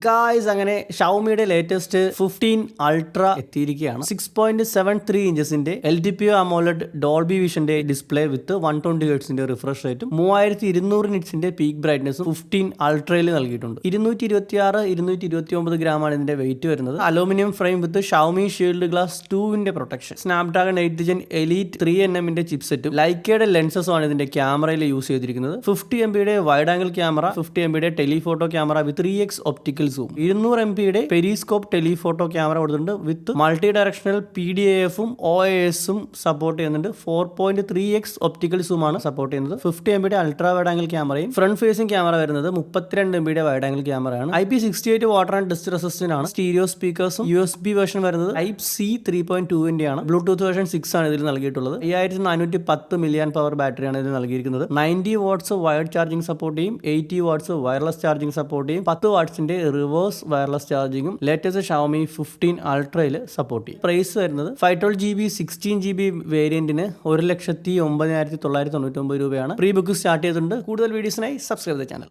Guys അങ്ങനെ ഷവമിയുടെ latest 15 ultra എത്തിയിരിക്കുകയാണ്. 6.73 ഇഞ്ചസിന്റെ LTPO AMOLED ഡോൾബി വിഷന്റെ ഡിസ്പ്ലേ വിത്ത് 120 ഹെർട്സിന്റെ റിഫ്രഷ് റേറ്റും 3200 നിറ്റ്സിന്റെ പീക്ക് ബ്രൈറ്റ്നസും 15 അൾട്രയിൽ നൽകിയിട്ടുണ്ട്. 226-229 ഗ്രാമാണ് ഇതിന്റെ വെയിറ്റ് വരുന്നത്. അലൂമിനിയം ഫ്രെയിം വിത്ത് Xiaomi shield glass 2 protection, Snapdragon 8 Gen Elite 3nm ചിപ്സെറ്റും ലൈക്കയുടെ ലെൻസസും ആണ് ഇതിന്റെ ക്യാമറയിൽ യൂസ് ചെയ്തിരിക്കുന്നത്. 50 MB wide angle camera, 50 MB telephoto camera വിത്ത് 3x optical zoom, 200 MB Periscope telephoto camera കൊടുത്തിട്ടുണ്ട് വിത്ത് മൾട്ടി ഡയറക്ഷണൽ PDAF-ഉം OIS-ഉം സപ്പോർട്ട് ചെയ്യുന്നുണ്ട്. 4.3x ഒപ്റ്റിക്കൽ സൂം ആണ് support ചെയ്യുന്നത്. 50 MB ultra wide angle ക്യാമറയും front facing camera വരുന്നത് 32 MB വൈഡ് ആംഗിൾ ക്യാമറയാണ്. IP68 water and dust resistant ആണ്. Stereo സ്പീക്കേഴ്സും USB version വരുന്നത് Type-C 3.2 ആണ്. ബ്ലൂടൂത്ത് വേർഷൻ 6 ആണ് ഇതിൽ നൽകിയിട്ടുള്ളത്. 5410 mAh ബാറ്ററിയാണ് ഇതിൽ നൽകിയിരിക്കുന്നത്. 90 വാട്ട്സ് വയർഡ് ചാർജിംഗ് സപ്പോർട്ട് ചെയ്യും, 80 വാട്ട്സ് വയർലെസ് ചാർജിംഗ് സപ്പോർട്ട് ചെയ്യും, 10 വാട്ട്സിന്റെ റിവേഴ്സ് വയർലെസ് ചാർജിങ്ങും ലേറ്റസ്റ്റ് ഷവമി 15 അൾട്രയിൽ സപ്പോർട്ട് ചെയ്യും. പ്രൈസ് വരുന്നത് 512GB 16GB വേരിയന്റിന് 1,09,999 രൂപയാണ്. പ്രീ ബുക്ക് സ്റ്റാർട്ട് ചെയ്തിട്ടുണ്ട്. കൂടുതൽ വീഡിയോസിനായി സബ്സ്ക്രൈബ് ചെയ്ത ചാനൽ.